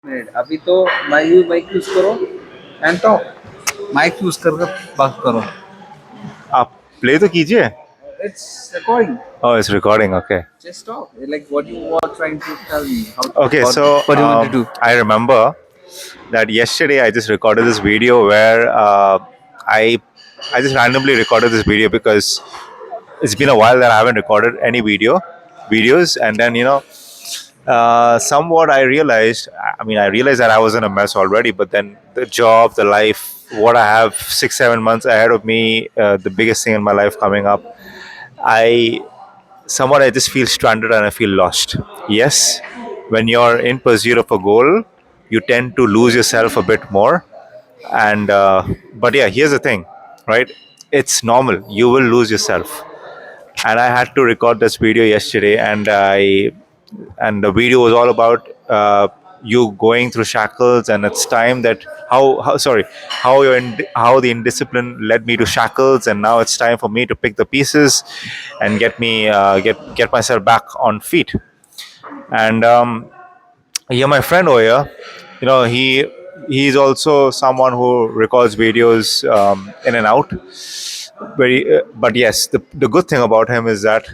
Minute अभी तो mic use करो एंड टॉक माइक यूज कर बात करो आप प्ले तो कीजिए. It's recording Oh, it's recording. Okay. Just talk like what you were trying to tell me Okay. How So what you want to do I remember that yesterday I just recorded this video where I I just randomly recorded this video because it's been a while that I haven't recorded any videos, and then somewhat I realized. I mean, I realized that I was in a mess already, but then the job, the life, what I have 6 7 months ahead of me, the biggest thing in my life coming up. I somewhat I just feel stranded and I feel lost. Yes, when you're in pursuit of a goal, you tend to lose yourself a bit more. And but yeah, here's the thing, right? It's normal. You will lose yourself. And I had to record this video yesterday, and the video was all about you going through shackles, and it's time that how sorry how the indiscipline led me to shackles, and now it's time for me to pick the pieces and get myself back on feet. And yeah, my friend over here, he's also someone who records videos in and out. But yes, the good thing about him is that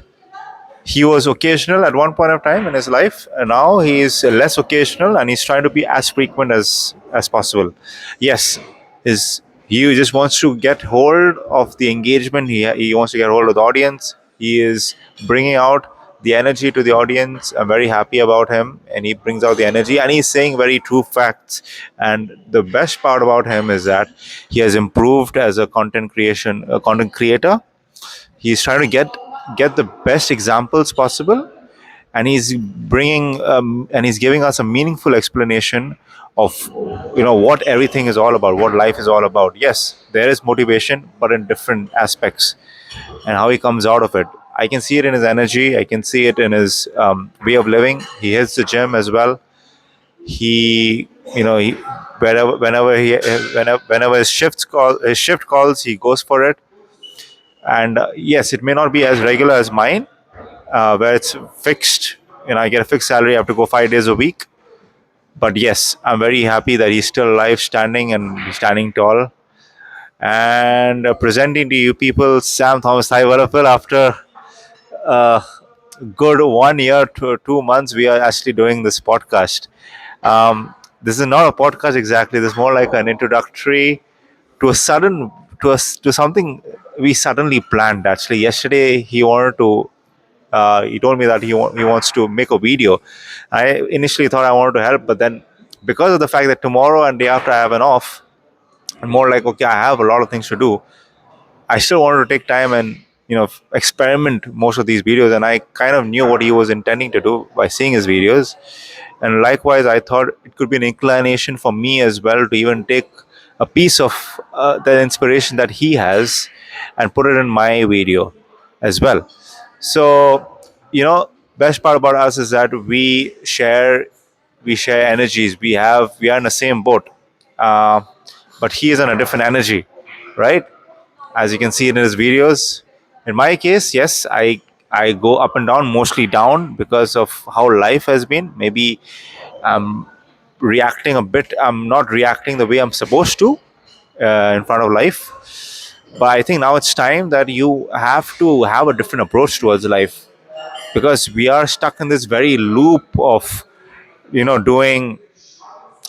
he was occasional at one point of time in his life, and now he is less occasional, and he's trying to be as frequent as possible. Yes, his he just wants to get hold of the engagement. He wants to get hold of the audience. He is bringing out the energy to the audience. I'm very happy about him, and he brings out the energy, and he's saying very true facts. And the best part about him is that he has improved as a content creator. He's trying to get the best examples possible, and he's giving us a meaningful explanation of what everything is all about, what life is all about. Yes, there is motivation, but in different aspects, and how he comes out of it. I can see it in his energy. I can see it in his way of living. He hits the gym as well. He you know he whenever his shift calls, he goes for it. And yes, it may not be as regular as mine, where it's fixed. I get a fixed salary. I have to go 5 days a week. But yes, I'm very happy that he's still alive, standing and standing tall. And presenting to you people, Sam Thomas Thai Varapil. After a good 1 year to 2 months, we are actually doing this podcast. This is not a podcast exactly. This is more like an introductory to a sudden to something we suddenly planned. Actually, yesterday he told me that he wants to make a video. I initially thought I wanted to help, but then because of the fact that tomorrow and day after I have an off, I'm more like, okay, I have a lot of things to do. I still wanted to take time and experiment most of these videos, and I kind of knew what he was intending to do by seeing his videos. And likewise, I thought it could be an inclination for me as well to even take a piece of the inspiration that he has and put it in my video as well. So, best part about us is that we share energies. We are in the same boat, uh, but he is on a different energy, right? As you can see in his videos. In my case, yes, I go up and down, mostly down because of how life has been. Maybe I'm reacting a bit. I'm not reacting the way I'm supposed to in front of life. But I think now it's time that you have to have a different approach towards life, because we are stuck in this very loop of doing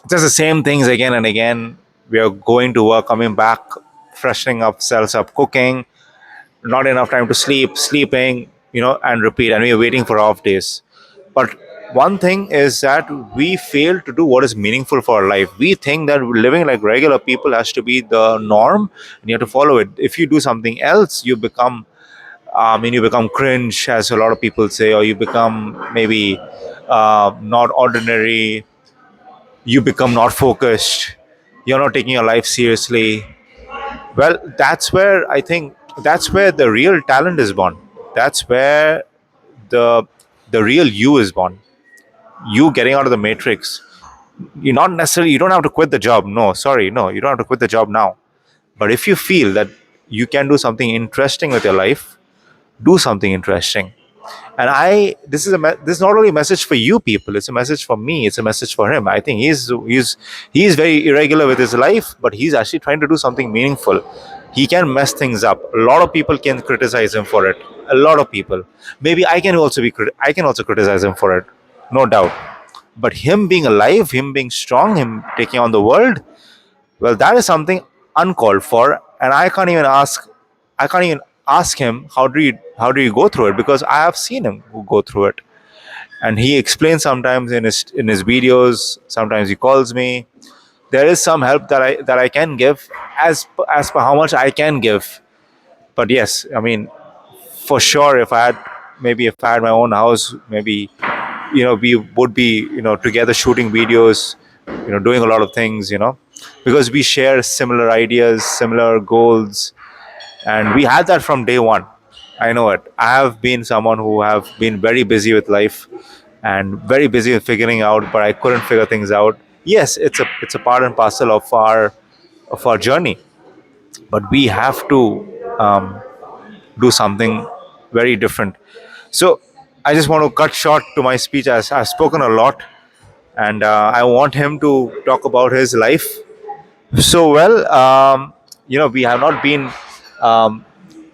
just the same things again and again. We are going to work, coming back, freshening ourselves up, cooking, not enough time to sleeping, and repeat, and we're waiting for off days. But one thing is that we fail to do what is meaningful for our life. We think that living like regular people has to be the norm, and you have to follow it. If you do something else, you become cringe, as a lot of people say, or you become maybe not ordinary. You become not focused. You're not taking your life seriously. Well, that's where the real talent is born. That's where the the real you is born. You getting out of the matrix. You don't have to quit the job. No, sorry, no, you don't have to quit the job now. But if you feel that you can do something interesting with your life, do something interesting. And this is not only a message for you people, it's a message for me, it's a message for him. I think he's very irregular with his life, but he's actually trying to do something meaningful. He can mess things up. A lot of people can criticize him for it. A lot of people. Maybe I can also criticize him for it, no doubt. But him being alive, him being strong, him taking on the world, well, that is something uncalled for, and I can't even ask him how do you go through it, because I have seen him go through it. And he explains sometimes in his videos, sometimes he calls me. There is some help that I can give, as per how much I can give. But yes, I mean, for sure, if I had my own house, maybe, we would be, together shooting videos, doing a lot of things, because we share similar ideas, similar goals, and we had that from day one. I know it. I have been someone who have been very busy with life and very busy with figuring out, but I couldn't figure things out. Yes, it's a part and parcel of our journey, but we have to um, do something very different. So I just want to cut short to my speech, as I've spoken a lot, and I want him to talk about his life. So, well, we have not been um,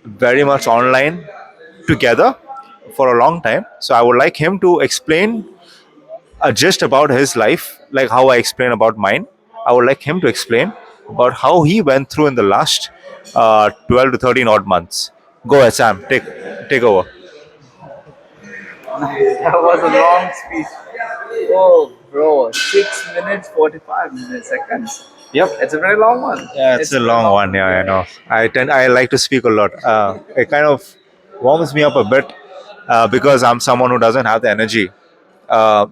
very much online together for a long time. So, I would like him to explain just about his life, like how I explain about mine. I would like him to explain about how he went through in the last 12 to 13 odd months. Go ahead, Sam. Take over. That was a long speech. Oh, bro, 6 minutes 45 seconds. Yep. It's a very long one. Yeah, it's It's a a very long long one. one. Yeah, I know. I like to speak a lot. It kind of warms me up a bit because I'm someone who doesn't have the energy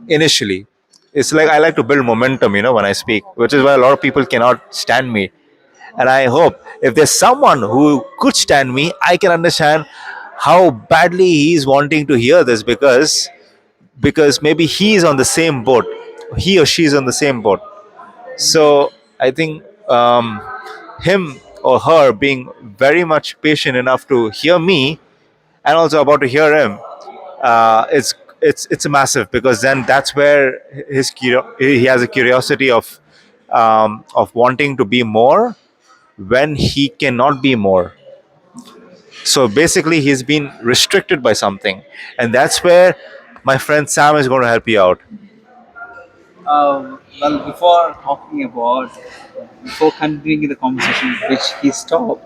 initially. It's like I like to build momentum, when I speak, which is why a lot of people cannot stand me. And I hope if there's someone who could stand me, I can understand how badly he's wanting to hear this, because maybe he's on the same boat, he or she's on the same boat. So I think him or her being very much patient enough to hear me and also about to hear him, it's a massive, because then that's where he has a curiosity of wanting to be more when he cannot be more. So basically, he's been restricted by something, and that's where my friend Sam is going to help you out. Well, before continuing the conversation, which he stopped,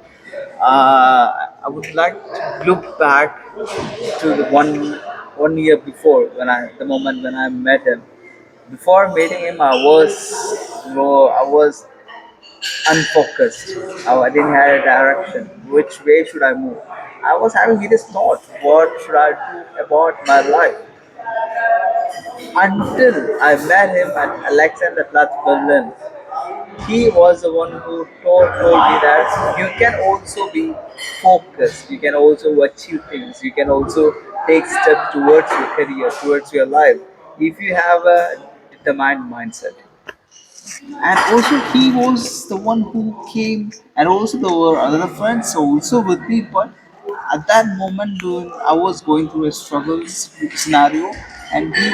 I would like to look back to the one year before, the moment when I met him. Before meeting him, I was unfocused. I didn't have a direction. Which way should I move? I was having this thought: what should I do about my life? Until I met him at Alexanderplatz, Berlin. He was the one who told me that you can also be focused, you can also achieve things, you can also take steps towards your career, towards your life, if you have a determined mindset. And also he was the one who came, and also there were other friends also with me, but at that moment when I was going through a struggle scenario, and he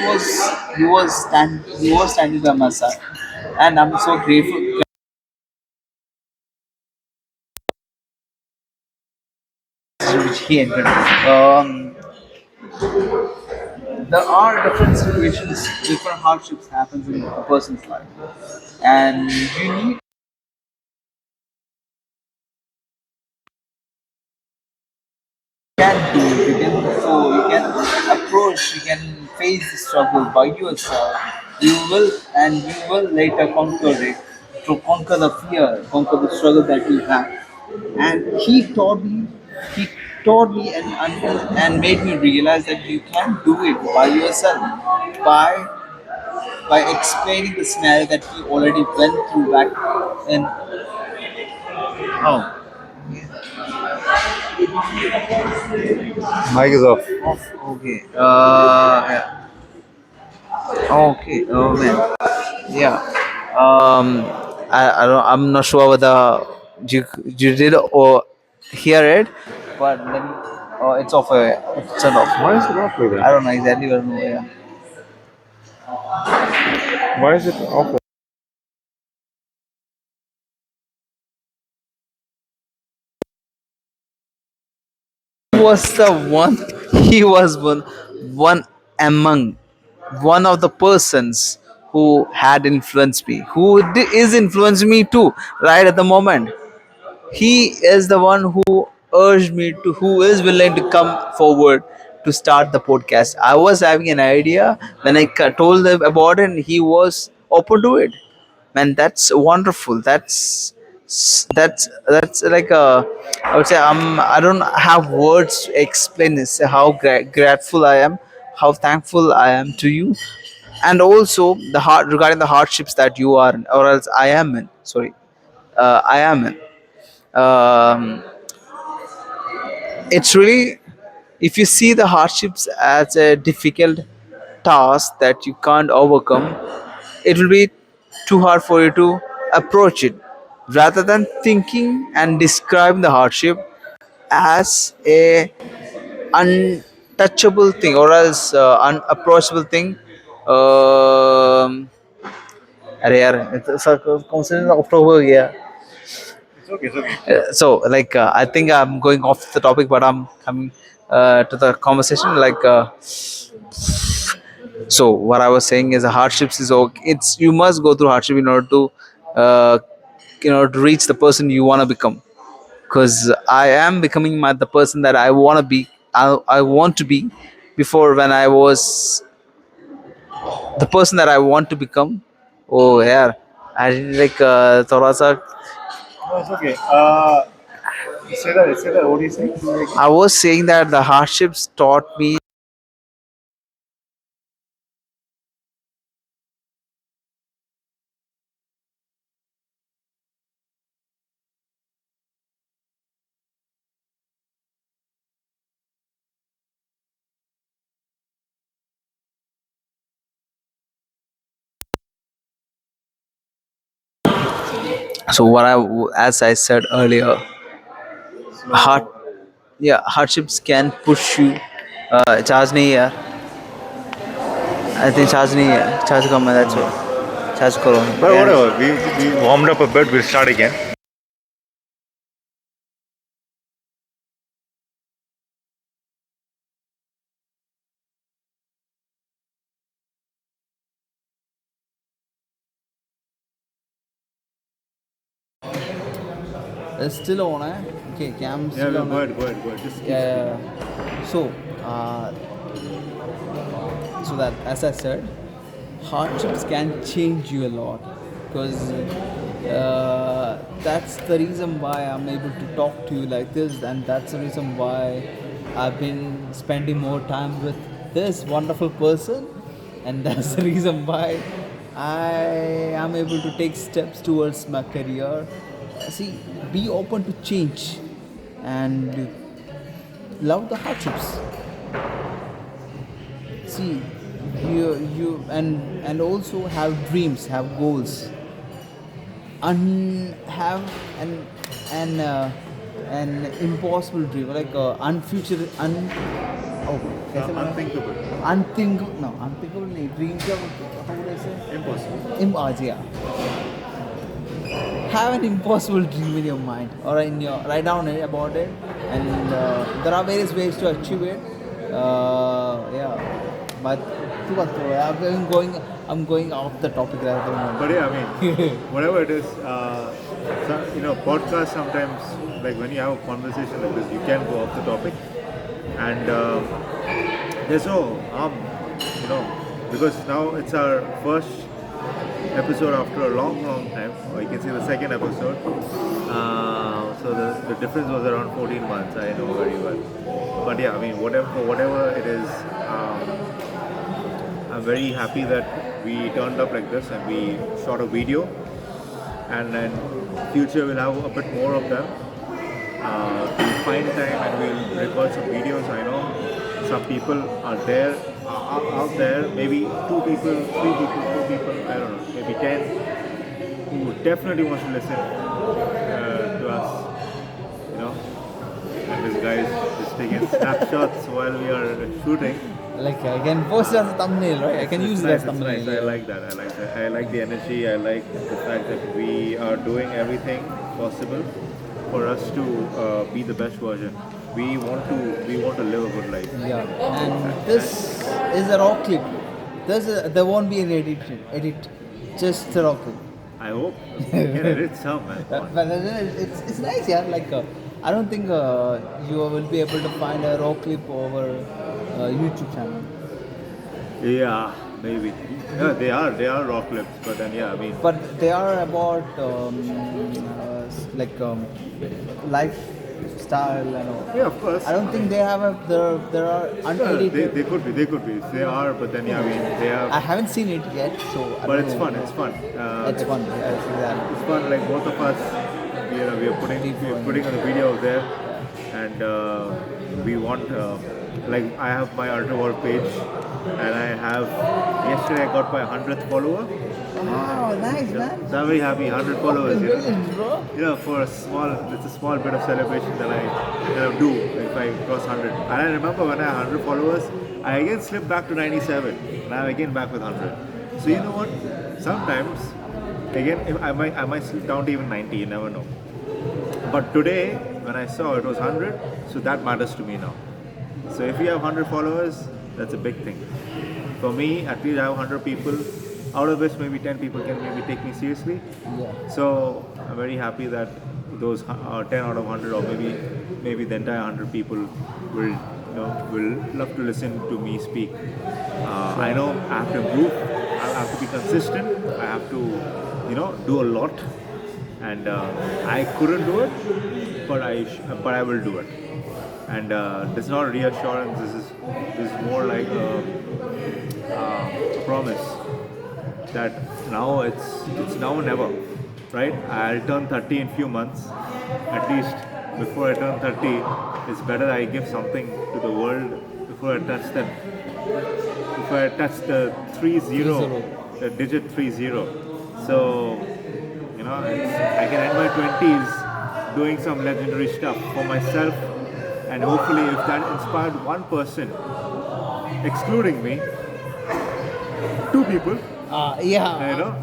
was standing by my side, and I'm so grateful which he entered. There are different situations, different hardships happens in a person's life, and you need can do it. You can you can approach, you can face the struggle by yourself. You will later conquer it, to conquer the fear, conquer the struggle that you have. And he taught me and made me realize that you can do it by yourself, by explaining the scenario that he already went through back in. Oh, Mic is off. okay. Yeah. Okay. Oh man. Yeah. I don't. I'm not sure whether you did or hear it, but let me. Oh, it's off. It's turned off. Why is it off like I that? don't know exactly. I don't know. Yeah. Why is it off? He was the one. He was one among one of the persons who had influenced me, who is influencing me too, right at the moment. He is the one who urged me to, who is willing to come forward to start the podcast. I was having an idea when I told him about it, and he was open to it. Man, that's wonderful. That's like a, I would say, I don't have words to explain this, how grateful I am, how thankful I am to you, and also the heart regarding the hardships that you are in, or else I am in. Sorry, I am in. It's really, if you see the hardships as a difficult task that you can't overcome, it will be too hard for you to approach it, rather than thinking and describing the hardship as a untouchable thing, or as unapproachable thing. अरे यार sir कौन से of हो गया. It's okay. It's okay. So like I think I'm going off the topic, but I'm coming to the conversation. Like so, what I was saying is the hardships is okay. It's, you must go through hardship in order to uh, reach the person you want to become. Because I am becoming the person that I want to be. I want to be before, when I was the person that I want to become. Oh yeah, I did like थोड़ा सा. No, it's okay. Say that. Say that. What do you say? I was saying that the hardships taught me. So what as I said earlier, hard, yeah, hardships can push you. Charge नहीं है यार. I think charge नहीं है. Charge कम है, that's why. Charge करो. But Yeah. whatever. We warmed up a bit. We'll start again. It's still on, eh? Okay, cam Yeah. still on. Go ahead. Go ahead. Go ahead. Just keep speaking. Yeah. So, so that, as I said, hardships can change you a lot, because that's the reason why I'm able to talk to you like this, and that's the reason why I've been spending more time with this wonderful person, and that's the reason why I am able to take steps towards my career. See, be open to change and love the hardships. See, you and also have dreams, have goals, have an impossible dream, like unfuture un oh कैसे बोला? Unthinkable. Unthinkable, no, unthinkable नहीं, dream का, how would I say? Impossible. Yeah. Have an impossible dream in your mind, or in your, write down it about it, and there are various ways to achieve it. Yeah, but too much. I'm going off the topic right at the moment. But yeah, I mean, whatever it is, podcast sometimes, like when you have a conversation like this, you can go off the topic, and there's no harm, because now it's our first episode after a long, long time, or you can say the second episode. So the difference was around 14 months, I know very well. But yeah, I mean, whatever it is, I'm very happy that we turned up like this and we shot a video, and then future we'll have a bit more of them. We'll find time and we'll record some videos. I know some people are there, out there, maybe 2 people, 3 people, 4 people, I don't know, maybe 10, who definitely wants to listen to us, and this guy is just taking snapshots while we are shooting. Like I can post it as a thumbnail, right? I can use It's it as nice, it's thumbnail. nice. I Yeah. like that. I like that. I like the energy. I like the fact that we are doing everything possible for us to be the best version. We want to live a good life. Yeah, and this is a raw clip. There won't be an edit, just a raw clip. I hope you can edit some, man. Come on. But it's nice, yeah. Like I don't think you will be able to find a raw clip over YouTube channel. Yeah, maybe. Yeah, they are raw clips, but then yeah, I mean, But they are about like lifestyle and all. yeah, of course. I don't think they have a there are Yeah, unedited. they could be. They are, but then yeah, I mean, they I have. haven't seen it yet, so I But don't it's know. fun. It's fun. It's fun. Yes, exactly. It's fun. Like both of us, we are putting on the video there, and we want. Like I have my Ultraworld page, and I have. Yesterday I got my 100th follower. Oh, nice, man. So I'm very happy. 100 followers. Brilliant, bro. For it's a small bit of celebration that I do if I cross 100. And I remember when I had 100 followers, I again slipped back to 97, and I'm again back with 100. So you know what? Sometimes, again, if I might slip down to even 90. You never know. But today, when I saw it was 100, so that matters to me now. So if you have 100 followers, that's a big thing. For me, at least I have 100 people, out of which maybe 10 people can maybe take me seriously. Yeah. So I'm very happy that those 10 out of 100, or maybe the entire 100 people will love to listen to me speak. I know I have to improve. I have to be consistent. I have to do a lot, and I couldn't do it, but I will do it. And this is not reassurance. This is more like a promise that now it's now or never, right? I'll turn 30 in few months. At least before I turn 30, it's better I give something to the world before I touch them. Before I touch the 30, the digit 30. So I can end my 20s doing some legendary stuff for myself, and hopefully, if that inspired one person, excluding me, two people. Yeah.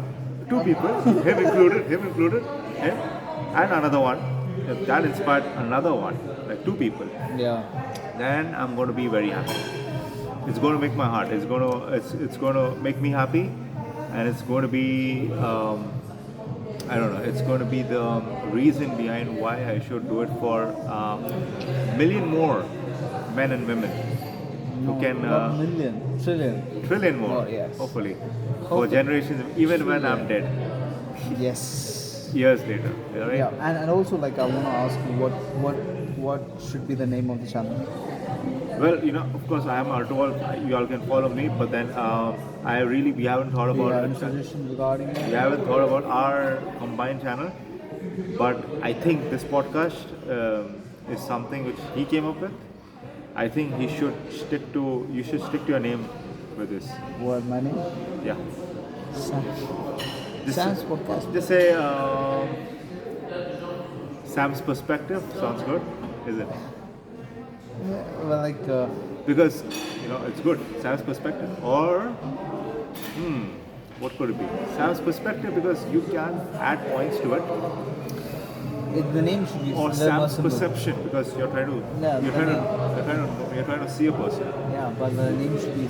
Two people, him included, him, and another one. If that inspired another one, like two people, Yeah. then I'm going to be very happy. It's going to make my heart. It's going to make me happy, and it's going to be I don't know. It's going to be the reason behind why I should do it for million more men and women who can Not million, trillion. trillion more, More, yes. hopefully, for Hopefully. generations, even when I'm dead, Yes. years later. Right? Yeah, and also like I want to ask you what should be the name of the channel? Well, of course, I am Artwal. You all can follow me, but then we haven't thought Do you about have any it. suggestion regarding We it? haven't thought about our combined channel, but I think this podcast is something which he came up with. I think you should stick to your name with this. What my name? Yeah. Sam. This- Sam's podcast. Just say Sam's perspective. Sounds good, is it? Yeah, well, like Because it's good. Sam's perspective, or what could it be? Sam's perspective, because you can add points to it, the name should be or more Sam's simple. perception, because you're trying to Yeah, you're the trying to name. you're trying to see a person. Yeah, but the name should be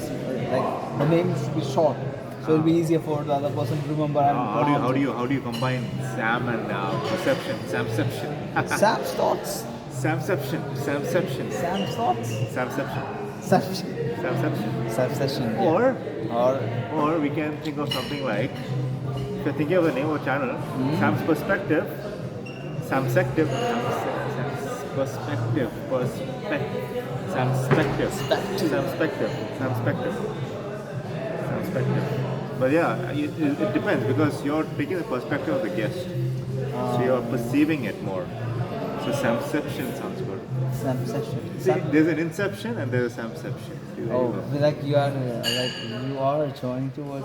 like the name should be short, so it'll be easier for the other person to remember. And How do you combine Sam and perception? Samception. Sam's thoughts. Samception. Samception. Sam's thoughts. Samception. Samception. Samception. Samception. Yeah. Or Or we can think of something like, if you're thinking of the name of a channel, Sam's perspective, Samspective, Sam's perspective, Samspective, Samspective. But yeah, it depends, because you're taking the perspective of the guest, so you're perceiving it more. So Samception sounds good. See, Sam. there's an inception and there's a samception. See, there you Oh, go. like you are joining to it.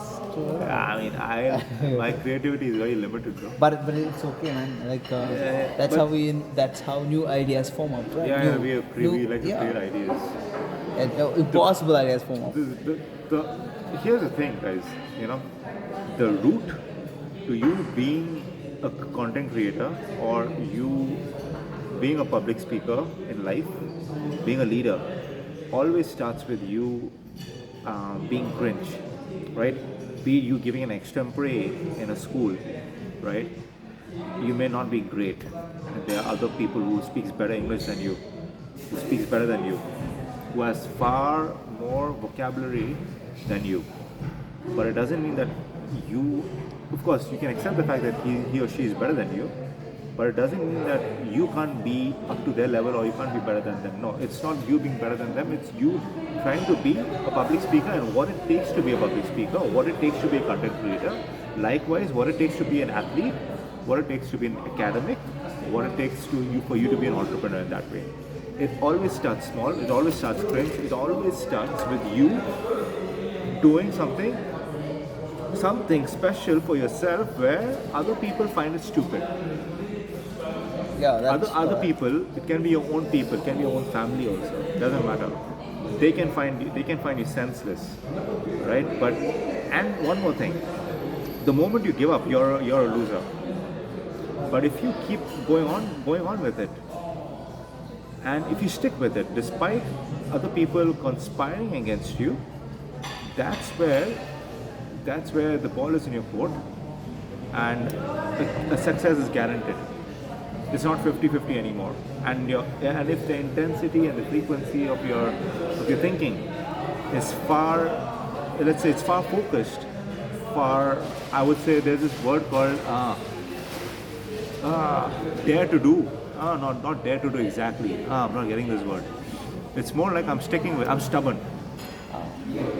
I mean, my creativity is very limited, bro. But it's okay, man. Like Yeah, that's but how new ideas form up, right? yeah, New, we like to yeah, create ideas. and The, impossible ideas form up. here's the thing, guys. You know, the route to you being a content creator or you being a public speaker in life, being a leader, always starts with you being cringe, right? Be it you giving an extempore in a school, right? You may not be great. And there are other people who speaks better English than you, who speaks better than you, who has far more vocabulary than you. But it doesn't mean that you, of course, you can accept the fact that he or she is better than you, but it doesn't mean that you can't be up to their level or you can't be better than them. No, it's not you being better than them, it's you trying to be a public speaker and what it takes to be a public speaker, what it takes to be a content creator, likewise, what it takes to be an athlete, what it takes to be an academic, what it takes for you to be an entrepreneur in that way. It always starts small, it always starts cringe, it always starts with you doing something special for yourself where other people find it stupid. Yeah, that's Other people, it can be your own people, it can be your own family also. Doesn't matter. They can find you senseless, right? But and one more thing, the moment you give up, you're a loser. But if you keep going on with it, and if you stick with it, despite other people conspiring against you, that's where the ball is in your court, and a success is guaranteed. It's not 50-50 anymore. And if the intensity and the frequency of your thinking is far, let's say it's far focused, far, I would say there's this word called dare to do. Not dare to do exactly. I'm not getting this word. It's more like I'm stubborn.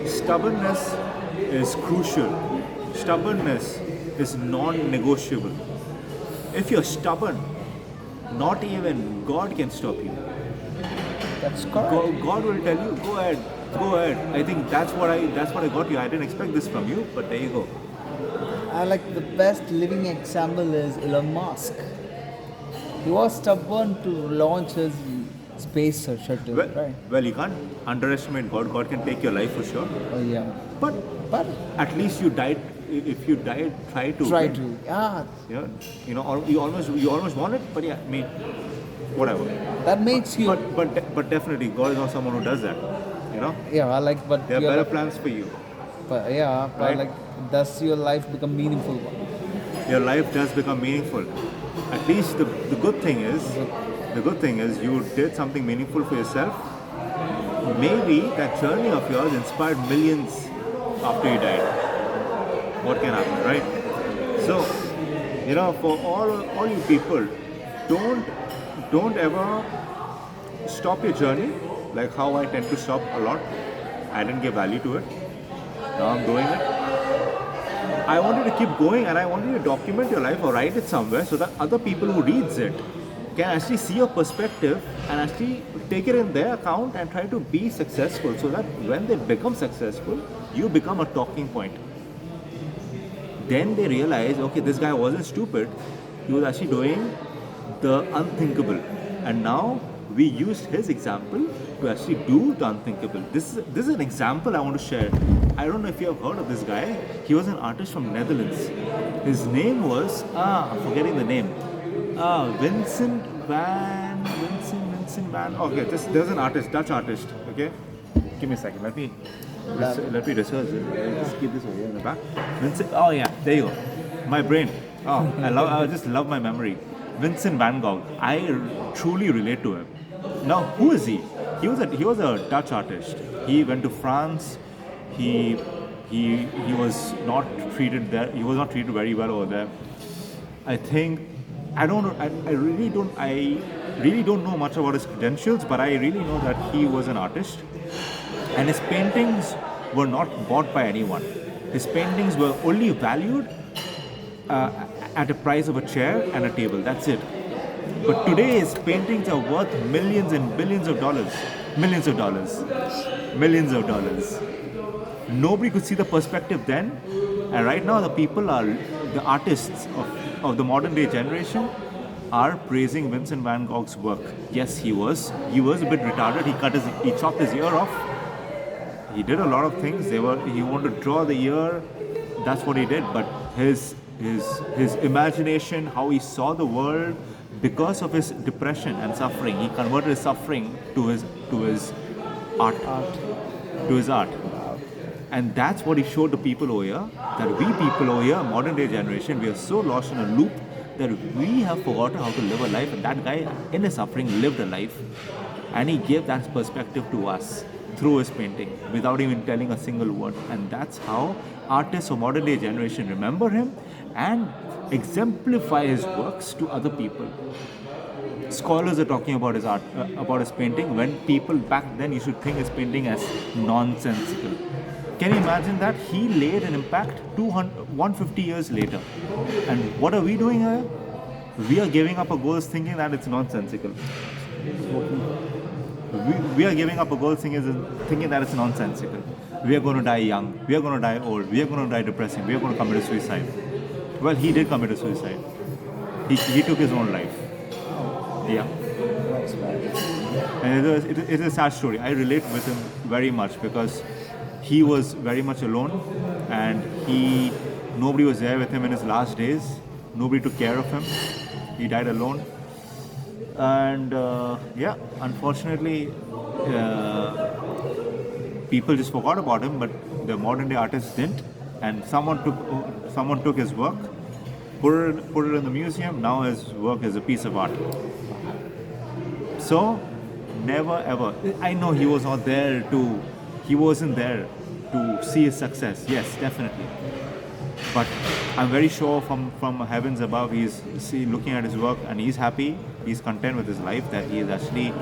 Stubbornness is crucial. Stubbornness is non-negotiable. If you're stubborn, not even God can stop you. correct. God will tell you, go ahead, go ahead. I think that's what I got you. I didn't expect this from you, but there you go. I like the best living example is Elon Musk. He was stubborn to launch his space shuttle, Well, right? well, you can't underestimate God. God can take your life for sure. Oh yeah, But but at least you died. If you died, try to. try win. to yeah. You almost want it, but yeah, I mean, whatever. That makes you But definitely, God is not someone who does that. You know, yeah. I like but there are you're better like, plans for you. but yeah, but Right. like does your life become meaningful? Your life does become meaningful. At least the good thing is you did something meaningful for yourself. Maybe that journey of yours inspired millions after you died. What can happen, right? So, for all you people, don't ever stop your journey. Like how I tend to stop a lot. I didn't give value to it. Now I'm doing it. I want you to keep going, and I want you to document your life or write it somewhere so that other people who reads it can actually see your perspective and actually take it in their account and try to be successful, so that when they become successful, you become a talking point. Then they realize, okay, this guy wasn't stupid. He was actually doing the unthinkable, and now we used his example to actually do the unthinkable. This is an example I want to share. I don't know if you have heard of this guy. He was an artist from Netherlands. His name was I'm forgetting the name. Vincent Van. Okay, there's an artist, Dutch artist. Okay, give me a second. Let me research it. Just keep this over here in the back. Vincent. Oh yeah, there you go. My brain. Oh, I just love my memory. Vincent Van Gogh. I truly relate to him. Now, who is he? He was a Dutch artist. He went to France. He was not treated there. He was not treated very well over there. I think I don't know. I really don't know much about his credentials, but I really know that he was an artist, and his paintings were not bought by anyone. His paintings were only valued at a price of a chair and a table. That's it. But today his paintings are worth millions and billions of dollars. Millions of dollars. Millions of dollars. Nobody could see the perspective then. And right now, the artists of the modern day generation are praising Vincent van Gogh's work. Yes, he was a bit retarded. He chopped his ear off. He did a lot of things. He wanted to draw the ear. That's what he did. But his imagination, how he saw the world, because of his depression and suffering, he converted his suffering to his art, to his art. And that's what he showed the people over here, that we people over here, modern day generation, we are so lost in a loop that we have forgotten how to live a life. And that guy, in his suffering, lived a life. And he gave that perspective to us through his painting without even telling a single word. And that's how artists of modern day generation remember him and exemplify his works to other people. Scholars are talking about his art, about his painting, when people back then used to think his painting as nonsensical. Can you imagine that? He laid an impact 150 years later. And what are we doing here? We are giving up our goals thinking that it's nonsensical. We are giving up our goals thinking that it's nonsensical. We are going to die young. We are going to die old. We are going to die depressing. We are going to commit a suicide. Well, he did commit a suicide. He took his own life. Yeah. And it is a sad story. I relate with him very much because he was very much alone, and nobody was there with him in his last days. Nobody took care of him. He died alone. And yeah, unfortunately, people just forgot about him, but the modern day artists didn't. And someone took his work, put it in the museum. Now his work is a piece of art. So, never ever. I know he wasn't there to see his success. Yes, definitely. But I'm very sure from heavens above, he's looking at his work and he's happy. He's content with his life, that he is actually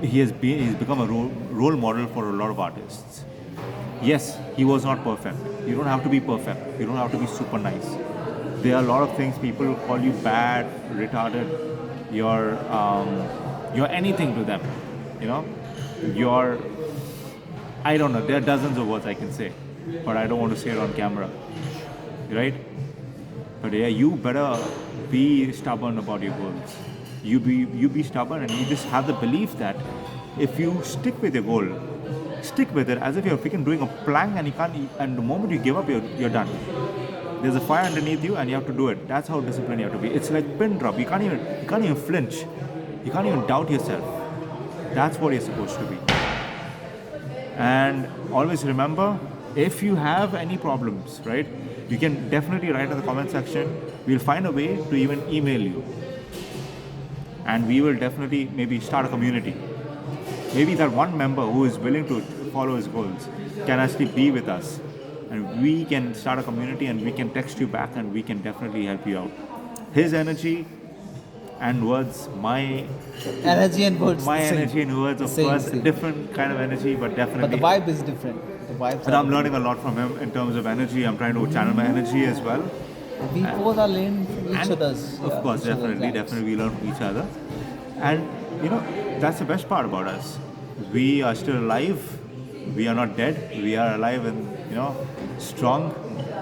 he's become a role model for a lot of artists. Yes, he was not perfect. You don't have to be perfect. You don't have to be super nice. There are a lot of things people call you bad, retarded. You're anything to them. You know, you're. I don't know. There are dozens of words I can say, but I don't want to say it on camera. Right? But yeah, you better be stubborn about your goals. You be stubborn, and you just have the belief that if you stick with your goal, stick with it as if you're freaking doing a plank and you can't. And the moment you give up, you're done. There's a fire underneath you, and you have to do it. That's how disciplined you have to be. It's like pin drop. You can't even flinch. You can't even doubt yourself. That's what you're supposed to be. And always remember, if you have any problems, right, you can definitely write in the comment section. We'll find a way to even email you. And we will definitely maybe start a community. Maybe that one member who is willing to follow his goals can actually be with us. And we can start a community, and we can text you back, and we can definitely help you out. His energy and words, my Energy and words. energy and words, of course, Same. different kind of energy, but But definitely. the vibe is different. The vibes And are I'm learning a lot from him in terms of energy. I'm trying to channel my energy as well. We both are learning from each And other's. of course, each other's definitely, lives. we learn from each other. And that's the best part about us. We are still alive. We are not dead. We are alive and strong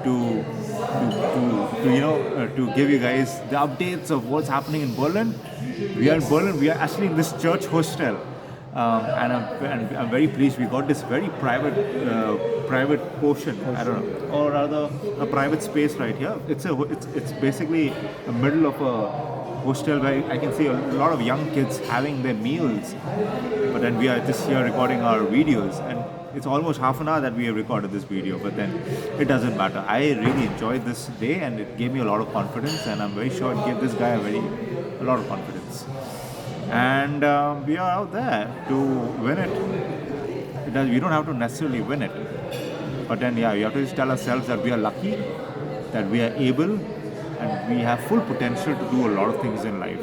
to give you guys the updates of what's happening in Berlin. We are in Berlin. We are actually in this church hostel, and I'm very pleased. We got this very private portion. I don't know, or rather a private space right here. It's basically the middle of a hostel where I can see a lot of young kids having their meals. But then we are just here recording our videos, and it's almost half an hour that we have recorded this video, but then it doesn't matter. I really enjoyed this day, and it gave me a lot of confidence, and I'm very sure it gave this guy a lot of confidence. And we are out there to win it. We don't have to necessarily win it, but then we have to just tell ourselves that we are lucky, that we are able, and we have full potential to do a lot of things in life.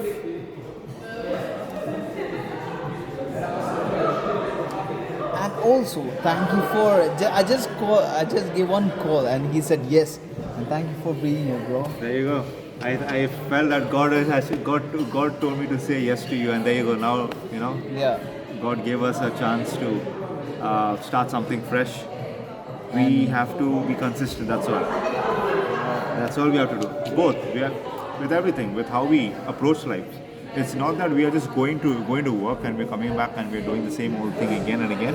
And also, thank you for. I just gave one call, and he said yes. And thank you for being here, bro. There you go. I felt that God told me to say yes to you, and there you go. Now Yeah. God gave us a chance to start something fresh. We And have to be consistent. That's all. That's all we have to do. Both. We are with everything, with how we approach life. It's not that we are just going to work and we're coming back and we're doing the same old thing again and again,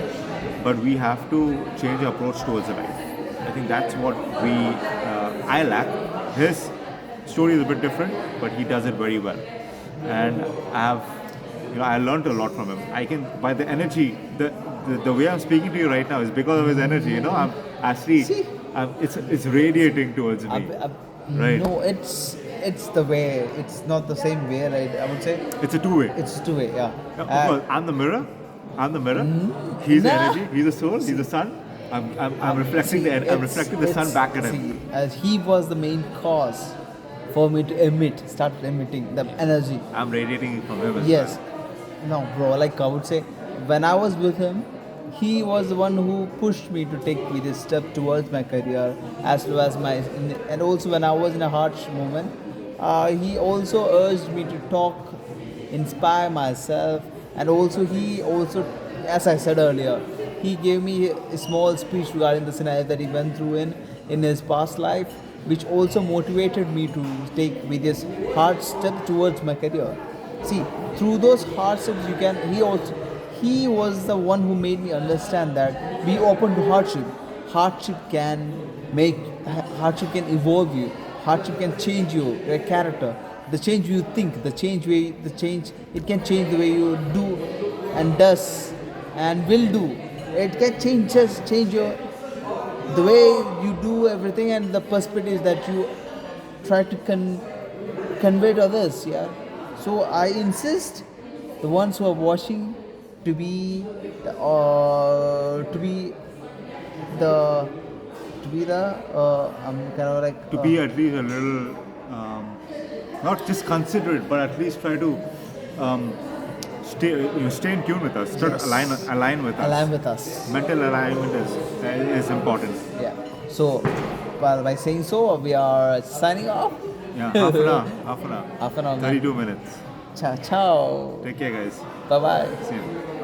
but we have to change our approach towards the life. I think that's what I lack. His story is a bit different, but he does it very well, and I learned a lot from him. I can by the energy, the way I'm speaking to you right now is because of his energy. I'm actually, see, it's radiating towards me, right? no, it's the way. It's not the same way, right? I would say It's a two-way. it's two-way. Yeah. Of course, I'm the mirror. I'm the mirror. He's the Nah. energy. He's the soul. He's the sun. I'm reflecting See, I'm reflecting the sun back at him. See, as he was the main cause for me to start emitting the energy. I'm radiating it from him as Yes. well. No, bro, like I would say, when I was with him, he was the one who pushed me to take this step towards my career, as well as and also when I was in a harsh moment, he also urged me to talk, inspire myself, and also as I said earlier, he gave me a small speech regarding the scenario that he went through in his past life, which also motivated me to take various hard steps towards my career. See, through those hardships, you can. He was the one who made me understand that be open to hardship. Hardship can make hardship can evolve you. Hardship can change your character. The change you think, the change it can change the way you do and does and will do. It can change your the way you do everything and the perspectives that you try to convey to others. Yeah. So I insist the ones who are watching to be to be the I'm kind of like To be at least a little, not just considerate, but at least try to stay in tune with us, try to yes, align with us. align with us. Mental alignment is important. Yeah. So, well, by saying so, we are signing off. Yeah, half an hour, half an hour, Half an hour, man. 32 minutes. Ciao, ciao. Take care, guys. Bye bye. See you.